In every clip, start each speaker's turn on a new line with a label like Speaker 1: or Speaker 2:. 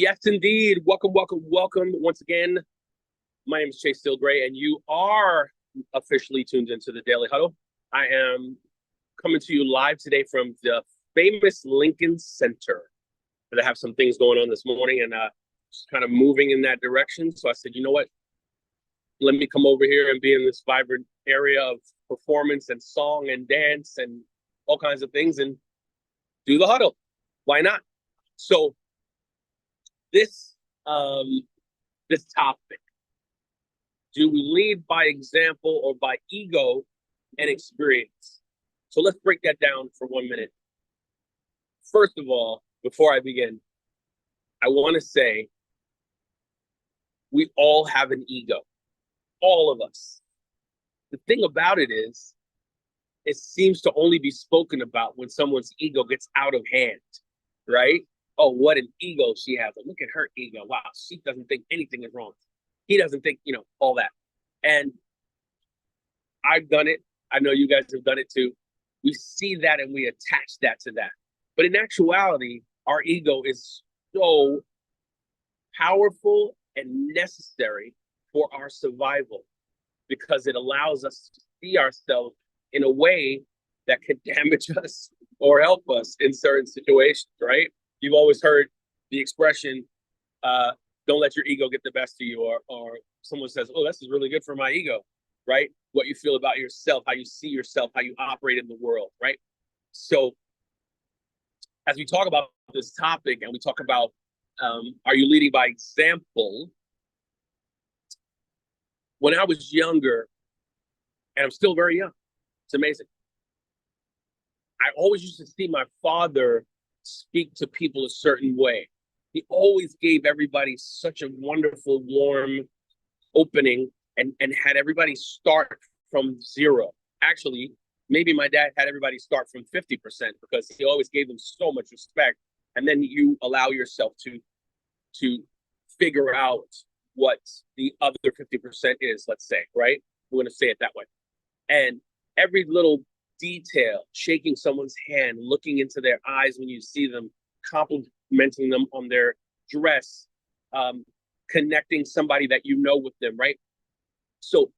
Speaker 1: Yes, indeed. Welcome, welcome, welcome. Once again, my name is Steele Greye, and you are officially tuned into the Daily Huddle. I am coming to you live today from the famous Lincoln Center. But I have some things going on this morning and just kind of moving in that direction. So I said, you know what? Let me come over here and be in this vibrant area of performance and song and dance and all kinds of things and do the huddle. Why not? So this topic, do we lead by example or by ego and experience? So let's break that down for 1 minute. First of all, before I begin, I want to say we all have an ego, all of us. The thing about it is, it seems to only be spoken about when someone's ego gets out of hand, right? Oh, what an ego she has. Look at her ego. Wow, she doesn't think anything is wrong. He doesn't think, all that. And I've done it. I know you guys have done it too. We see that and we attach that to that. But in actuality, our ego is so powerful and necessary for our survival because it allows us to see ourselves in a way that can damage us or help us in certain situations, right? You've always heard the expression, don't let your ego get the best of you, or someone says, oh, this is really good for my ego, right? What you feel about yourself, how you see yourself, how you operate in the world, right? So as we talk about this topic and we talk about, are you leading by example? When I was younger, and I'm still very young, it's amazing. I always used to see my father speak to people a certain way. He always gave everybody such a wonderful, warm opening and had everybody start from zero. Actually, maybe my dad had everybody start from 50% because he always gave them so much respect. And then you allow yourself to figure out what the other 50% is, let's say, right? We're going to say it that way. And every little detail, shaking someone's hand, looking into their eyes when you see them, complimenting them on their dress, connecting somebody that you know with them, right? So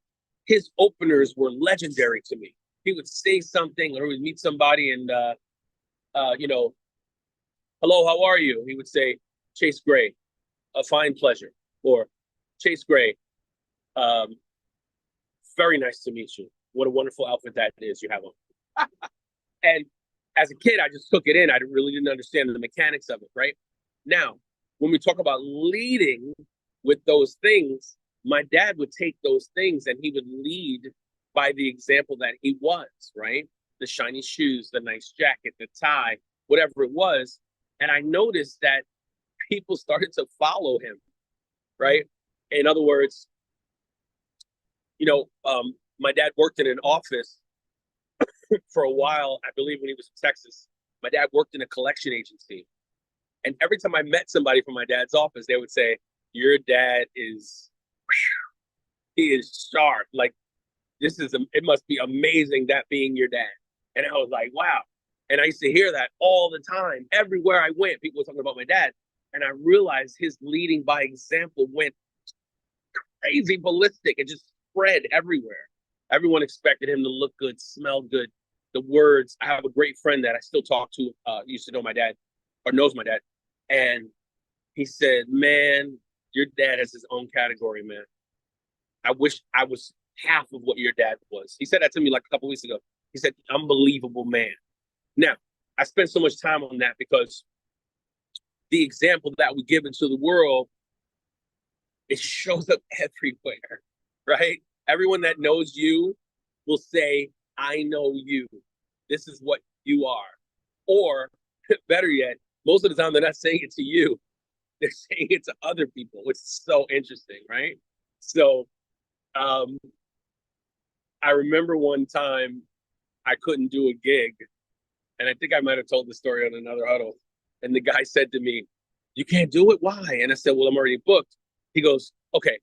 Speaker 1: his openers were legendary to me. He would say something, or he would meet somebody and, hello, how are you? He would say, Chase Greye, a fine pleasure. Or Chase Greye, very nice to meet you. What a wonderful outfit that is you have on. And as a kid, I just took it in. I really didn't understand the mechanics of it, right? Now, when we talk about leading with those things, my dad would take those things and he would lead by the example that he was, right? The shiny shoes, the nice jacket, the tie, whatever it was. And I noticed that people started to follow him, right? In other words, my dad worked in an office for a while, I believe when he was in Texas. My dad worked in a collection agency. And every time I met somebody from my dad's office, they would say, your dad is, he is sharp. Like, it must be amazing that being your dad. And I was like, wow. And I used to hear that all the time. Everywhere I went, people were talking about my dad. And I realized his leading by example went crazy ballistic. It just spread everywhere. Everyone expected him to look good, smell good. The words, I have a great friend that I still talk to, used to know my dad, or knows my dad. And he said, man, your dad has his own category, man. I wish I was half of what your dad was. He said that to me like a couple weeks ago. He said, unbelievable man. Now, I spent so much time on that because the example that we give into the world, it shows up everywhere, right? Everyone that knows you will say, I know you. This is what you are. Or better yet, most of the time they're not saying it to you. They're saying it to other people, which is so interesting, right? So I remember one time I couldn't do a gig, and I think I might have told the story on another huddle. And the guy said to me, you can't do it? Why? And I said, well, I'm already booked. He goes, okay,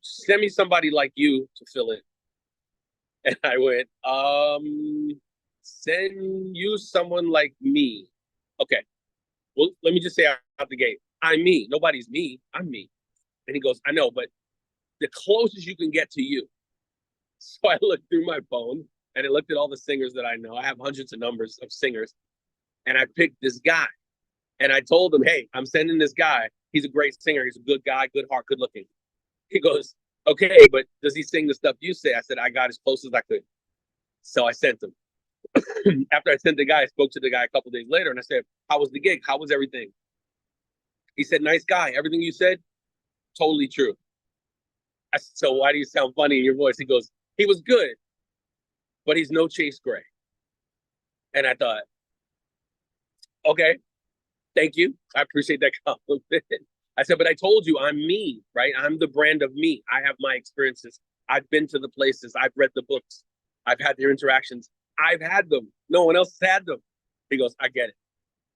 Speaker 1: send me somebody like you to fill it. And I went, send you someone like me. Okay. Well, let me just say out the gate, I'm me. Nobody's me. I'm me. And he goes, I know, but the closest you can get to you. So I looked through my phone and I looked at all the singers that I know. I have hundreds of numbers of singers. And I picked this guy. And I told him, hey, I'm sending this guy. He's a great singer. He's a good guy, good heart, good looking. He goes, okay, but does he sing the stuff you say? I said, I got as close as I could. So I sent him. After I sent the guy, I spoke to the guy a couple days later and I said, how was the gig? How was everything? He said, nice guy. Everything you said, totally true. I said, so why do you sound funny in your voice? He goes, he was good, but he's no Chase Greye. And I thought, okay, thank you. I appreciate that compliment. I said, but I told you I'm me, right? I'm the brand of me. I have my experiences. I've been to the places. I've read the books. I've had their interactions. I've had them. No one else has had them. He goes, I get it.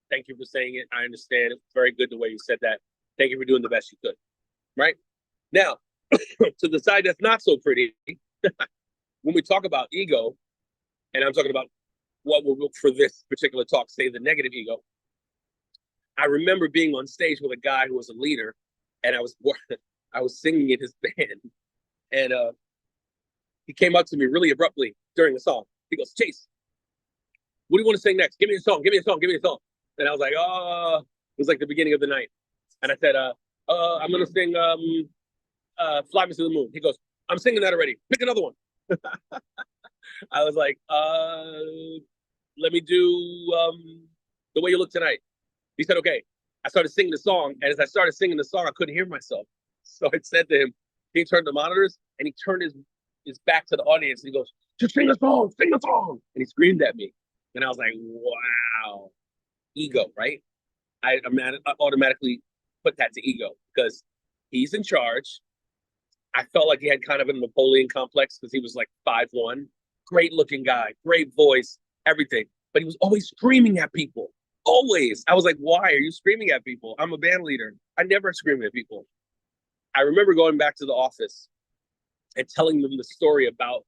Speaker 1: Thank you for saying it. I understand. It's very good the way you said that. Thank you for doing the best you could. Right? Now, to the side that's not so pretty, when we talk about ego, and I'm talking about what we'll look for this particular talk, say the negative ego. I remember being on stage with a guy who was a leader, and I was singing in his band, and he came up to me really abruptly during the song. He goes, Chase, what do you want to sing next? Give me a song, give me a song, give me a song. And I was like, oh, it was like the beginning of the night. And I said, I'm going to sing Fly Me to the Moon. He goes, I'm singing that already. Pick another one. I was like, let me do The Way You Look Tonight. He said, okay. I started singing the song. And as I started singing the song, I couldn't hear myself. So I said to him, he turned the monitors and he turned his back to the audience. And he goes, just sing the song, sing the song. And he screamed at me. And I was like, wow, ego, right? I automatically put that to ego because he's in charge. I felt like he had kind of a Napoleon complex because he was like 5'1", great looking guy, great voice, everything. But he was always screaming at people. Always. I was like, why are you screaming at people? I'm a band leader. I never scream at people. I remember going back to the office and telling them the story about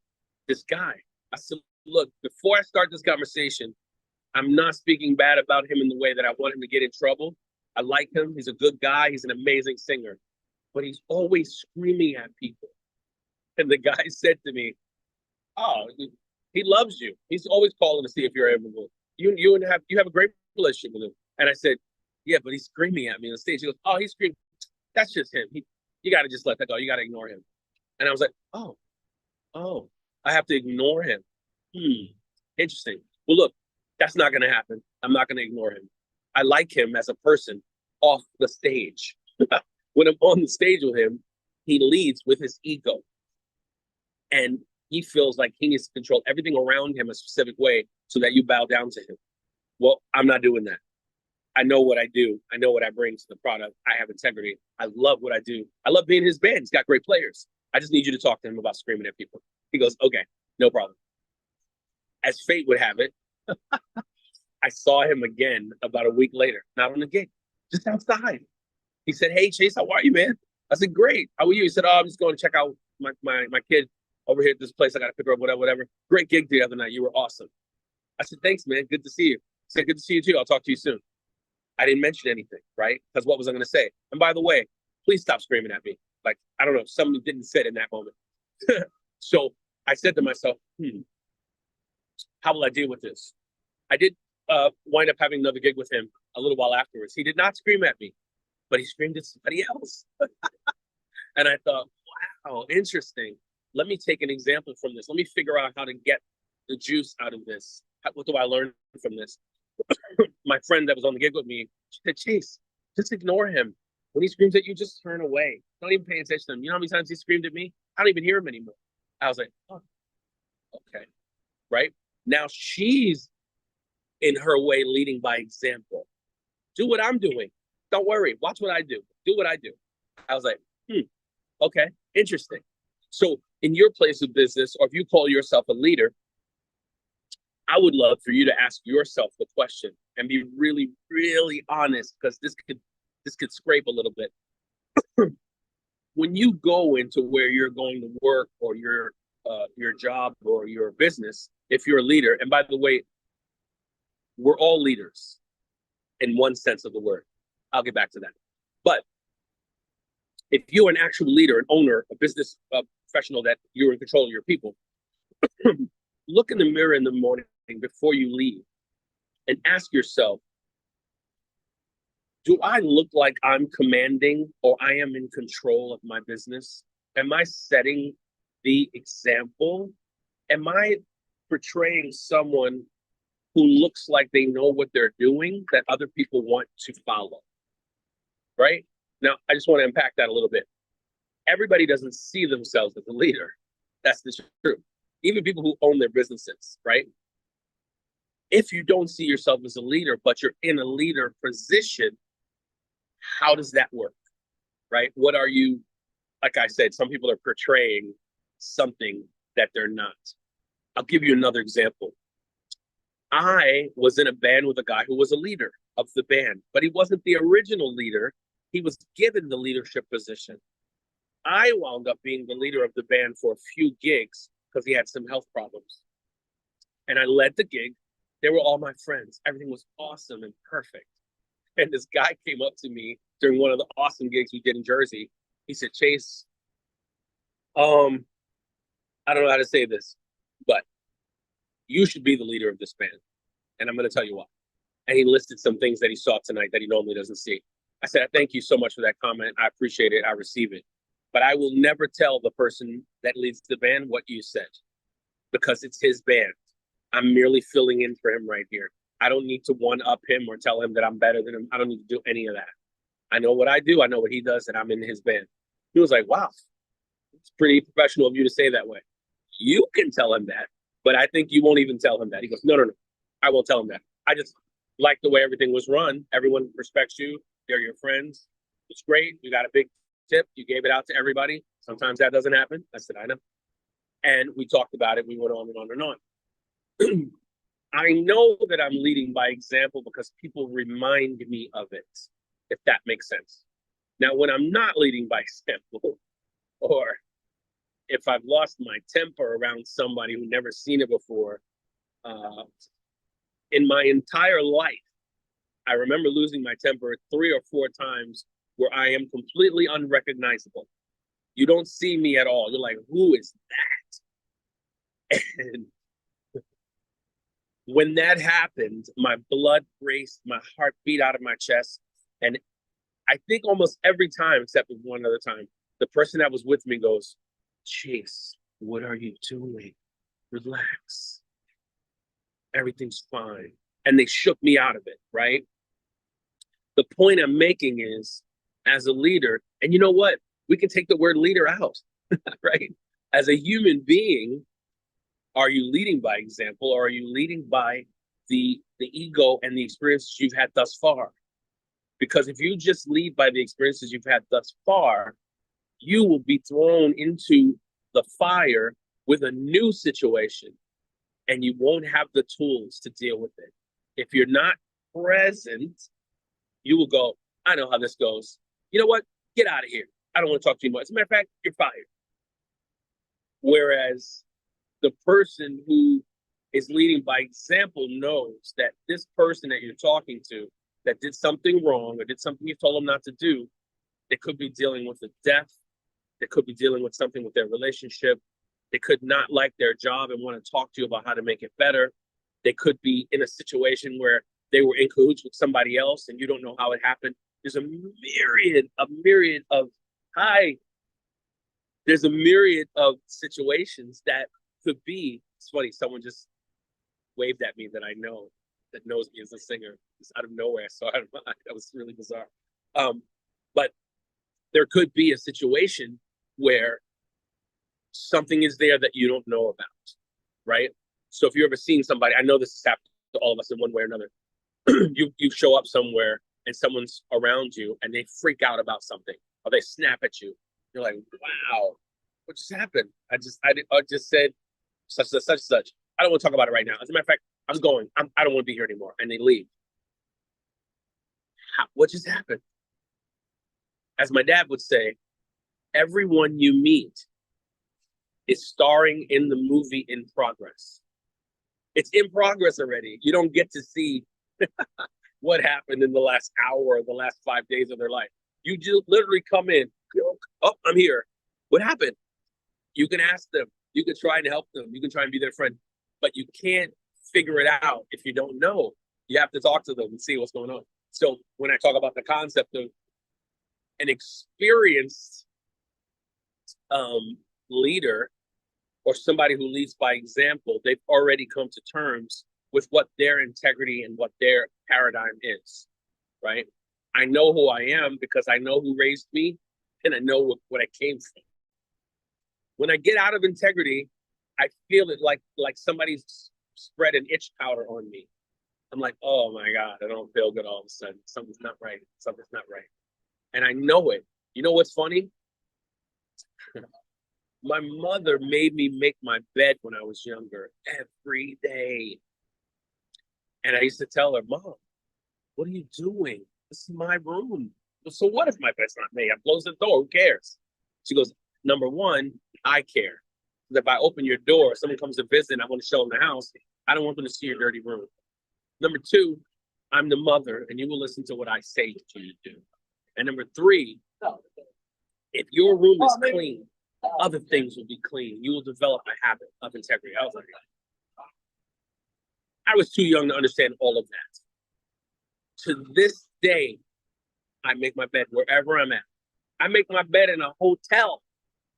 Speaker 1: this guy. I said, look, before I start this conversation, I'm not speaking bad about him in the way that I want him to get in trouble. I like him. He's a good guy. He's an amazing singer. But he's always screaming at people. And the guy said to me, oh, he loves you. He's always calling to see if you're able. You have a great relationship with him. And I said, yeah, but he's screaming at me on the stage. He goes, oh, he's screaming. That's just him. You got to just let that go. You got to ignore him. And I was like, oh, I have to ignore him. Interesting. Well, look, that's not going to happen. I'm not going to ignore him. I like him as a person off the stage. When I'm on the stage with him, he leads with his ego. And he feels like he needs to control everything around him a specific way so that you bow down to him. Well, I'm not doing that. I know what I do. I know what I bring to the product. I have integrity. I love what I do. I love being in his band. He's got great players. I just need you to talk to him about screaming at people. He goes, okay, no problem. As fate would have it, I saw him again about a week later, not on the gig, just outside. He said, hey, Chase, how are you, man? I said, great. How are you? He said, oh, I'm just going to check out my kid over here at this place. I got to pick her up, whatever. Great gig the other night. You were awesome. I said, thanks, man. Good to see you. He said, good to see you, too. I'll talk to you soon. I didn't mention anything, right? Because what was I going to say? And by the way, please stop screaming at me. Like, I don't know, something didn't fit in that moment. So I said to myself, how will I deal with this? I did wind up having another gig with him a little while afterwards. He did not scream at me, but he screamed at somebody else. And I thought, wow, interesting. Let me take an example from this. Let me figure out how to get the juice out of this. What do I learn from this? My friend that was on the gig with me, she said, Chase, just ignore him. When he screams at you, just turn away. Don't even pay attention to him. You know how many times he screamed at me? I don't even hear him anymore. I was like, oh, okay. Right? Now she's in her way leading by example. Do what I'm doing. Don't worry. Watch what I do. Do what I do. I was like, okay, interesting. So in your place of business, or if you call yourself a leader, I would love for you to ask yourself the question and be really, really honest, because this could scrape a little bit. When you go into where you're going to work or your job or your business, if you're a leader, and by the way, we're all leaders in one sense of the word. I'll get back to that. But if you're an actual leader, an owner, a business professional, that you're in control of your people, look in the mirror in the morning before you leave and ask yourself, do I look like I'm commanding or I am in control of my business? Am I setting the example? Am I portraying someone who looks like they know what they're doing that other people want to follow? Right? Now, I just want to unpack that a little bit. Everybody doesn't see themselves as a leader. That's the truth. Even people who own their businesses, right? If you don't see yourself as a leader, but you're in a leader position, how does that work, right? What are you, like I said, some people are portraying something that they're not. I'll give you another example. I was in a band with a guy who was a leader of the band, but he wasn't the original leader. He was given the leadership position. I wound up being the leader of the band for a few gigs because he had some health problems. And I led the gig. They were all my friends. Everything was awesome and perfect. And this guy came up to me during one of the awesome gigs we did in Jersey. He said, Chase, I don't know how to say this, but you should be the leader of this band. And I'm going to tell you why. And he listed some things that he saw tonight that he normally doesn't see. I said, thank you so much for that comment. I appreciate it. I receive it. But I will never tell the person that leads the band what you said, because it's his band. I'm merely filling in for him right here. I don't need to one-up him or tell him that I'm better than him. I don't need to do any of that. I know what I do. I know what he does, and I'm in his band. He was like, wow, it's pretty professional of you to say that way. You can tell him that, but I think you won't even tell him that. He goes, no, I won't tell him that. I just like the way everything was run. Everyone respects you. They're your friends. It's great. You got a big tip. You gave it out to everybody. Sometimes that doesn't happen. I said, I know. And we talked about it. We went on and on and on. I know that I'm leading by example because people remind me of it, if that makes sense. Now, when I'm not leading by example, or if I've lost my temper around somebody who never seen it before, in my entire life, I remember losing my temper 3 or 4 times where I am completely unrecognizable. You don't see me at all. You're like, who is that? And when that happened, my blood raced, my heart beat out of my chest. And I think almost every time, except one other time, the person that was with me goes, Chase, what are you doing? Relax. Everything's fine. And they shook me out of it, right? The point I'm making is, as a leader, and you know what? We can take the word leader out, right? As a human being, are you leading by example, or are you leading by the ego and the experiences you've had thus far? Because if you just lead by the experiences you've had thus far, you will be thrown into the fire with a new situation, and you won't have the tools to deal with it. If you're not present, you will go, I know how this goes. You know what? Get out of here. I don't want to talk to you anymore. As a matter of fact, you're fired. Whereas the person who is leading by example knows that this person that you're talking to that did something wrong or did something you told them not to do, they could be dealing with a death. They could be dealing with something with their relationship. They could not like their job and want to talk to you about how to make it better. They could be in a situation where they were in cahoots with somebody else and you don't know how it happened. There's a myriad of there's a myriad of situations that could be. It's funny, someone just waved at me that I know, that knows me as a singer. Just out of nowhere, so that was really bizarre. But there could be a situation where something is there that you don't know about, right? So if you've ever seen somebody, I know this has happened to all of us in one way or another. you show up somewhere and someone's around you and they freak out about something or they snap at you. You're like, wow, what just happened? I just said such and such. I don't want to talk about it right now. As a matter of fact, I'm going. I don't want to be here anymore. And they leave. What just happened? As my dad would say, everyone you meet is starring in the movie in progress. It's in progress already. You don't get to see what happened in the last hour or the last 5 days of their life. You just literally come in. Oh, I'm here. What happened? You can ask them. You can try and help them. You can try and be their friend, but you can't figure it out if you don't know. You have to talk to them and see what's going on. So when I talk about the concept of an experienced leader or somebody who leads by example, they've already come to terms with what their integrity and what their paradigm is, right? I know who I am because I know who raised me and I know what I came from. When I get out of integrity, I feel it like somebody's spread an itch powder on me. I'm like, oh my God, I don't feel good all of a sudden. Something's not right. Something's not right. And I know it. You know what's funny? My mother made me make my bed when I was younger every day. And I used to tell her, Mom, what are you doing? This is my room. So what if my bed's not made? I close the door. Who cares? She goes, number one, I care. Because if I open your door, someone comes to visit and I want to show them the house, I don't want them to see your dirty room. Number two, I'm the mother and you will listen to what I say to you do. And number three, if your room is clean, other things will be clean. You will develop a habit of integrity. I was too young to understand all of that. To this day, I make my bed wherever I'm at. I make my bed in a hotel,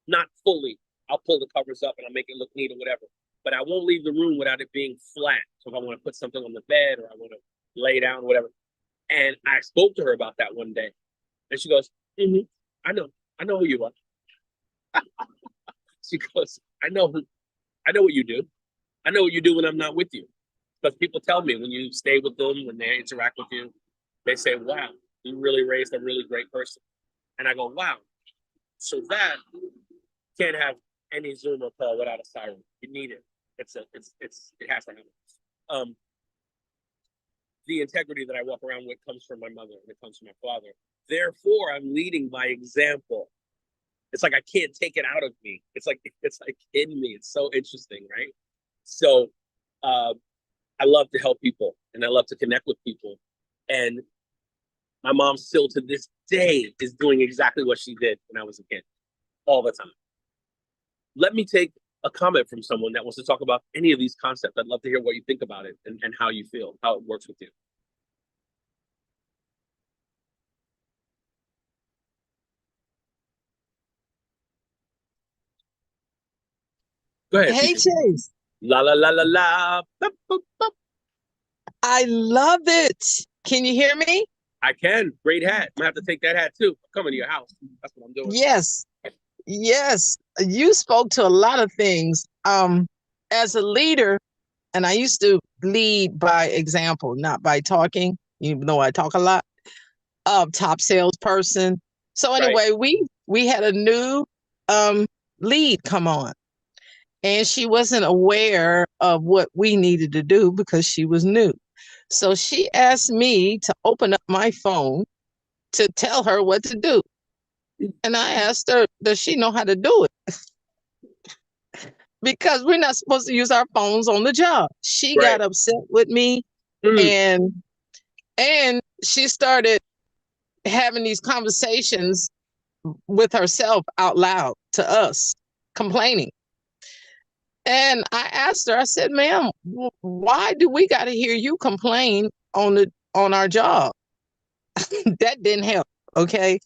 Speaker 1: not fully. I'll pull the covers up and I'll make it look neat or whatever. But I won't leave the room without it being flat. So if I want to put something on the bed or I want to lay down or whatever. And I spoke to her about that one day. And she goes, I know who you are. She goes, I know what you do. I know what you do when I'm not with you. Because people tell me when you stay with them, when they interact with you, they say, wow, you really raised a really great person. And I go, wow. So that can't have any Zoom or call without a siren. You need it. It has to happen. The integrity that I walk around with comes from my mother and it comes from my father. Therefore, I'm leading by example. It's like I can't take it out of me. It's like in me. It's so interesting, right? So I love to help people and I love to connect with people. And my mom still to this day is doing exactly what she did when I was a kid, all the time. Let me take a comment from someone that wants to talk about any of these concepts. I'd love to hear what you think about it and how you feel, how it works with you. Go ahead.
Speaker 2: Hey, Chase.
Speaker 1: La la la la la. Bup, bup, bup.
Speaker 2: I love it. Can you hear me?
Speaker 1: I can. Great hat. I'm gonna have to take that hat too. I'm coming to your house. That's what I'm doing.
Speaker 2: Yes. Yes. You spoke to a lot of things. As a leader, and I used to lead by example, not by talking, even though I talk a lot. Top salesperson. So anyway, we had a new lead come on. And she wasn't aware of what we needed to do because she was new. So she asked me to open up my phone to tell her what to do. And I asked her, does she know how to do it? Because we're not supposed to use our phones on the job. She got upset with me and she started having these conversations with herself out loud to us, complaining. And I asked her, I said, ma'am, why do we got to hear you complain on our job? That didn't help. Okay.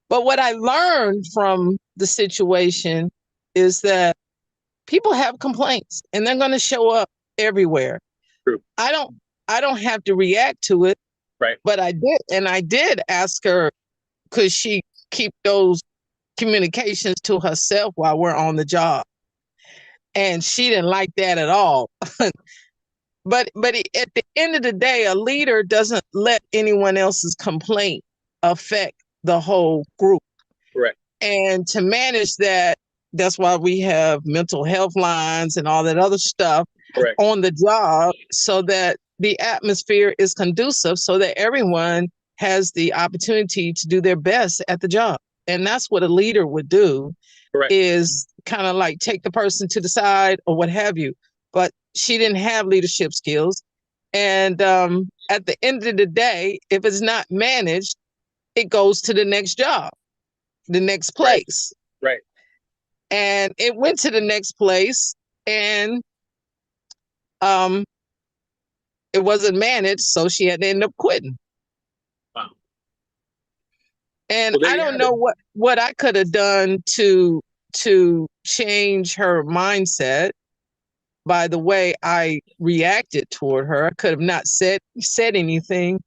Speaker 2: But what I learned from the situation is that people have complaints and they're going to show up everywhere.
Speaker 1: True.
Speaker 2: I don't have to react to it.
Speaker 1: Right.
Speaker 2: But I did. And I did ask her, could she keep those communications to herself while we're on the job? And she didn't like that at all. But at the end of the day, a leader doesn't let anyone else's complaint affect the whole group.
Speaker 1: Correct.
Speaker 2: And to manage that, that's why we have mental health lines and all that other stuff on the job, so that the atmosphere is conducive, so that everyone has the opportunity to do their best at the job. And that's what a leader would do. Correct. Is kind of like take the person to the side or what have you. But she didn't have leadership skills. And at the end of the day, if it's not managed, it goes to the next job, the next place.
Speaker 1: Right.
Speaker 2: And it went to the next place, and it wasn't managed, so she had to end up quitting.
Speaker 1: Wow.
Speaker 2: And I don't know what I could have done to change her mindset by the way I reacted toward her. I could have not said anything.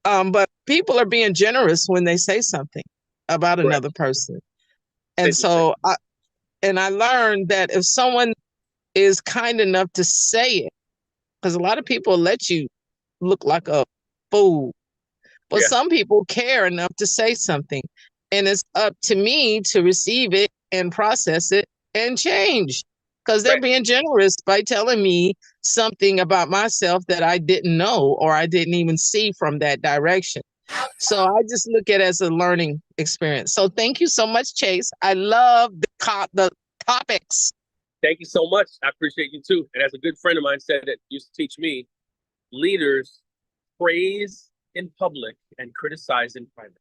Speaker 2: But people are being generous when they say something about another person. And so I learned that if someone is kind enough to say it, because a lot of people let you look like a fool, but some people care enough to say something, and it's up to me to receive it and process it and change, because they're being generous by telling me something about myself that I didn't know or I didn't even see from that direction. So I just look at it as a learning experience. So thank you so much, Chase. I love the topics.
Speaker 1: Thank you so much. I appreciate you too. And as a good friend of mine said that used to teach me, leaders praise in public and criticize in private.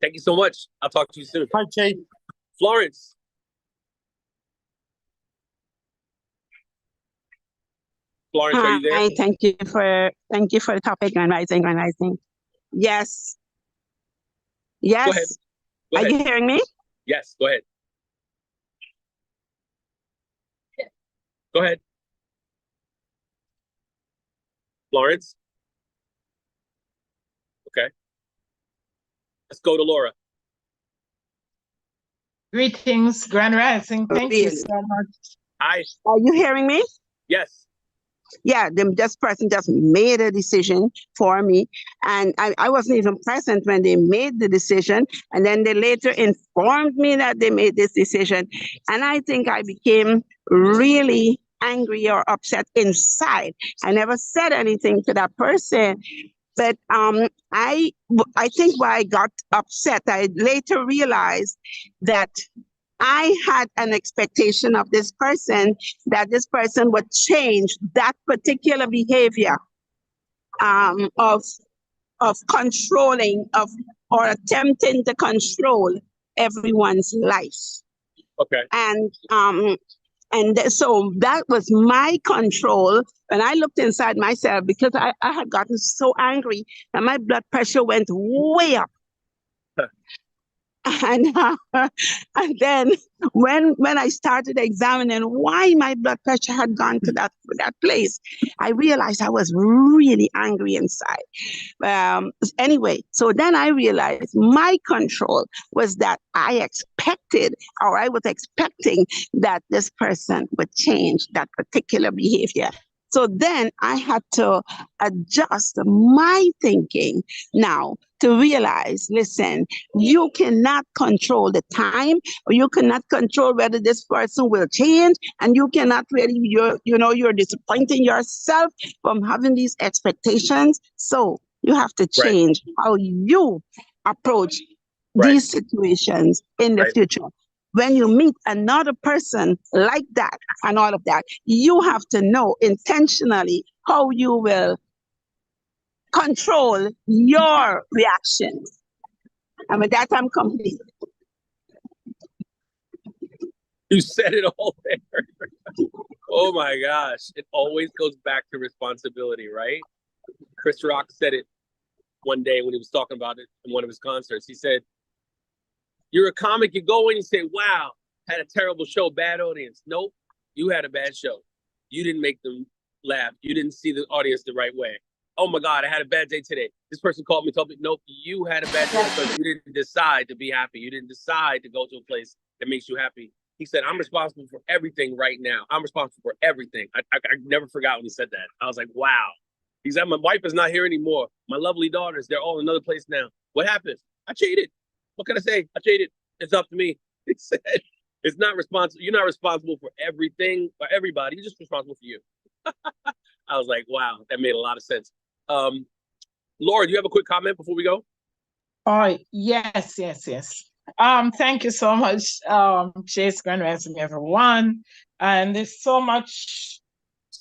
Speaker 1: Thank you so much. I'll talk to you soon.
Speaker 3: Hi, Chase.
Speaker 1: Florence. Florence, are you there?
Speaker 4: Hi, thank you for the topic, Grand Rising, Grand Rising. Yes. Yes.
Speaker 1: Go ahead. Go ahead.
Speaker 4: Are you hearing me?
Speaker 1: Yes, go ahead. Go ahead. Florence? Okay. Let's go to Laura.
Speaker 5: Greetings, Grand Rising. Thank you so much.
Speaker 1: Hi.
Speaker 4: Are you hearing me?
Speaker 1: Yes.
Speaker 4: Yeah, this person just made a decision for me, and I wasn't even present when they made the decision, and then they later informed me that they made this decision, and I think I became really angry or upset inside. I never said anything to that person, but I think why I got upset, I later realized that I had an expectation of this person that this person would change that particular behavior of controlling or attempting to control everyone's life.
Speaker 1: Okay.
Speaker 4: And so that was my control. When I looked inside myself, because I had gotten so angry and my blood pressure went way up. And then when I started examining why my blood pressure had gone to that place, I realized I was really angry inside. Anyway, so then I realized my control was that I was expecting that this person would change that particular behavior. So then I had to adjust my thinking now to realize, listen, you cannot control the time, or you cannot control whether this person will change, and you cannot really, you're disappointing yourself from having these expectations. So you have to change how you approach these situations in the future. When you meet another person like that and all of that, you have to know intentionally how you will control your reactions. And with that, I'm complete.
Speaker 1: You said it all there. Oh my gosh. It always goes back to responsibility, right? Chris Rock said it one day when he was talking about it in one of his concerts. He said, you're a comic, you go in and say, wow, had a terrible show, bad audience. Nope, you had a bad show. You didn't make them laugh. You didn't see the audience the right way. Oh my God, I had a bad day today. This person called me, told me, nope, you had a bad day because you didn't decide to be happy. You didn't decide to go to a place that makes you happy. He said, I'm responsible for everything right now. I'm responsible for everything. I never forgot when he said that. I was like, wow. He said, my wife is not here anymore. My lovely daughters, they're all in another place now. What happened? I cheated. What can I say? I cheated. It's up to me. He said, it's not responsible. You're not responsible for everything, for everybody. You're just responsible for you. I was like, wow, that made a lot of sense. Laura, do you have a quick comment before we go?
Speaker 5: Oh, yes. Thank you so much, Chase, Grand Rising, everyone. And there's so much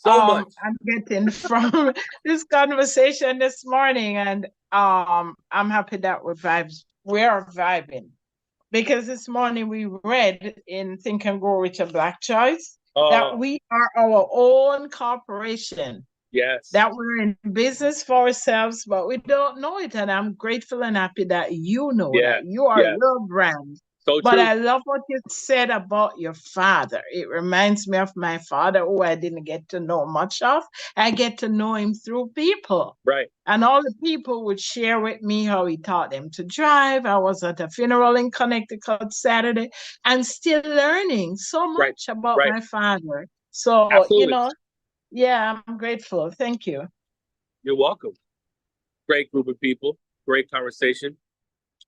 Speaker 1: So much.
Speaker 5: I'm getting from this conversation this morning, and I'm happy that we're vibing. Because this morning we read in Think and Grow Rich, a Black Choice, that we are our own corporation.
Speaker 1: Yes.
Speaker 5: That we're in business for ourselves, but we don't know it. And I'm grateful and happy that you know that you are your brand.
Speaker 1: So
Speaker 5: but
Speaker 1: true.
Speaker 5: I love what you said about your father. It reminds me of my father, who I didn't get to know much of. I get to know him through people.
Speaker 1: Right.
Speaker 5: And all the people would share with me how he taught them to drive. I was at a funeral in Connecticut Saturday and still learning so much about my father. So,
Speaker 1: absolutely.
Speaker 5: Yeah, I'm grateful. Thank you.
Speaker 1: You're welcome. Great group of people. Great conversation.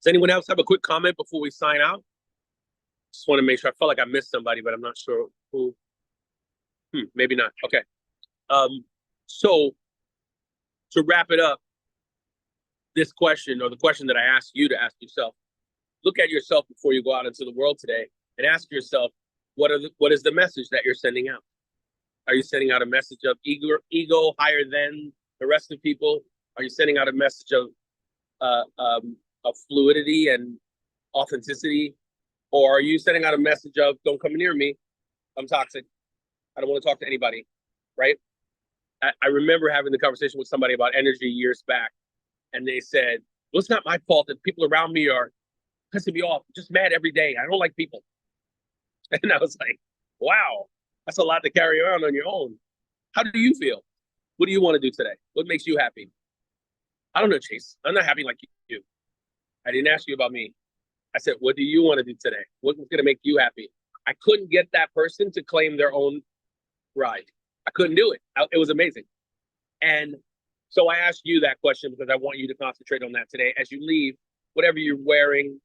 Speaker 1: Does anyone else have a quick comment before we sign out? Just want to make sure. I felt like I missed somebody, but I'm not sure who. Maybe not. Okay. So to wrap it up, this question, or the question that I asked you to ask yourself, look at yourself before you go out into the world today and ask yourself, what is the message that you're sending out? Are you sending out a message of ego higher than the rest of people? Are you sending out a message of fluidity and authenticity? Or are you sending out a message of, don't come near me, I'm toxic, I don't want to talk to anybody, right? I remember having the conversation with somebody about energy years back, and they said, well, it's not my fault that people around me are pissing me off, I'm just mad every day, I don't like people. And I was like, wow, that's a lot to carry around on your own. How do you feel? What do you want to do today? What makes you happy? I don't know, Chase. I'm not happy like you. I didn't ask you about me. I said, what do you want to do today? What's going to make you happy? I couldn't get that person to claim their own ride. I couldn't do it. It was amazing. And so I asked you that question because I want you to concentrate on that today. As you leave, whatever you're wearing,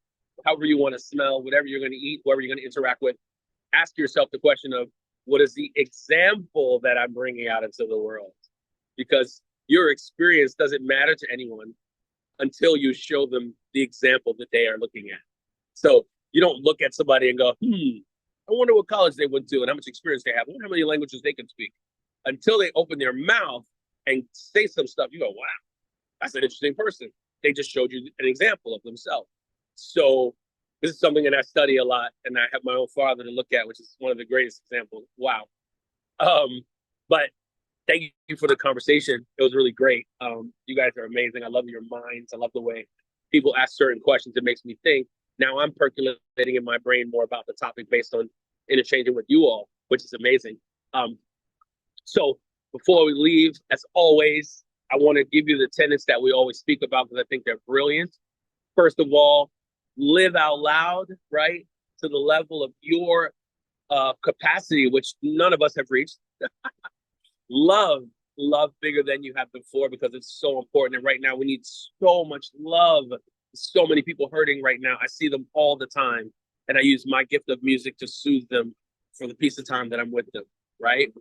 Speaker 1: however you want to smell, whatever you're going to eat, whoever you're going to interact with, ask yourself the question of, what is the example that I'm bringing out into the world? Because your experience doesn't matter to anyone until you show them the example that they are looking at. So you don't look at somebody and go, I wonder what college they went to and how much experience they have. I wonder how many languages they can speak. Until they open their mouth and say some stuff, you go, wow, that's an interesting person. They just showed you an example of themselves. So this is something that I study a lot, and I have my own father to look at, which is one of the greatest examples. Wow. But thank you for the conversation. It was really great. You guys are amazing. I love your minds. I love the way people ask certain questions. It makes me think. Now I'm percolating in my brain more about the topic based on interchanging with you all, which is amazing. So before we leave, as always, I want to give you the tenets that we always speak about because I think they're brilliant. First of all, live out loud, right? To the level of your capacity, which none of us have reached. Love bigger than you have before because it's so important. And right now we need so much love. So many people hurting right now. I see them all the time. And I use my gift of music to soothe them for the piece of time that I'm with them, right?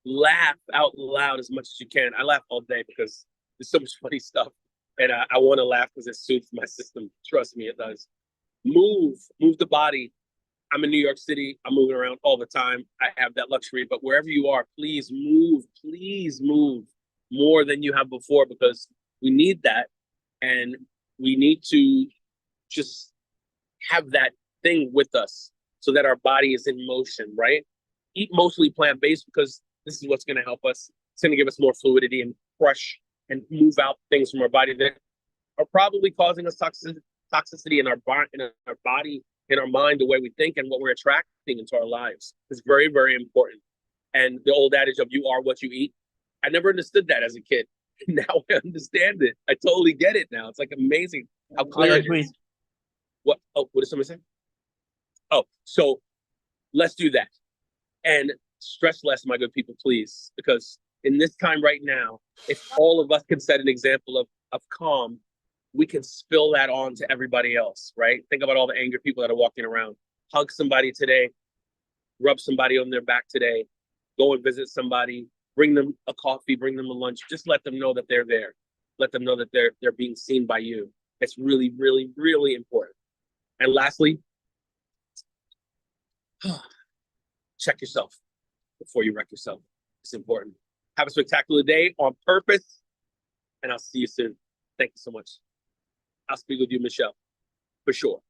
Speaker 1: Laugh out loud as much as you can. I laugh all day because there's so much funny stuff. And I want to laugh because it soothes my system. Trust me, it does. Move the body. I'm in New York City. I'm moving around all the time. I have that luxury, but wherever you are, please move more than you have before because we need that. And we need to just have that thing with us so that our body is in motion, right? Eat mostly plant-based because this is what's going to help us. It's going to give us more fluidity and crush and move out things from our body that are probably causing us toxicity in our body, in our mind, the way we think and what we're attracting into our lives. It's very, very important. And the old adage of you are what you eat, I never understood that as a kid. Now I understand it. I totally get it now. It's like amazing how clear it is. What did somebody say? Oh, so let's do that. And stress less, my good people, please. Because in this time right now, if all of us can set an example of calm, we can spill that on to everybody else, right? Think about all the angry people that are walking around. Hug somebody today, rub somebody on their back today, go and visit somebody, bring them a coffee, bring them a lunch. Just let them know that they're there. Let them know that they're being seen by you. It's really, really, really important. And lastly, check yourself before you wreck yourself. It's important. Have a spectacular day on purpose, and I'll see you soon. Thank you so much. I'll speak with you, Michelle, for sure.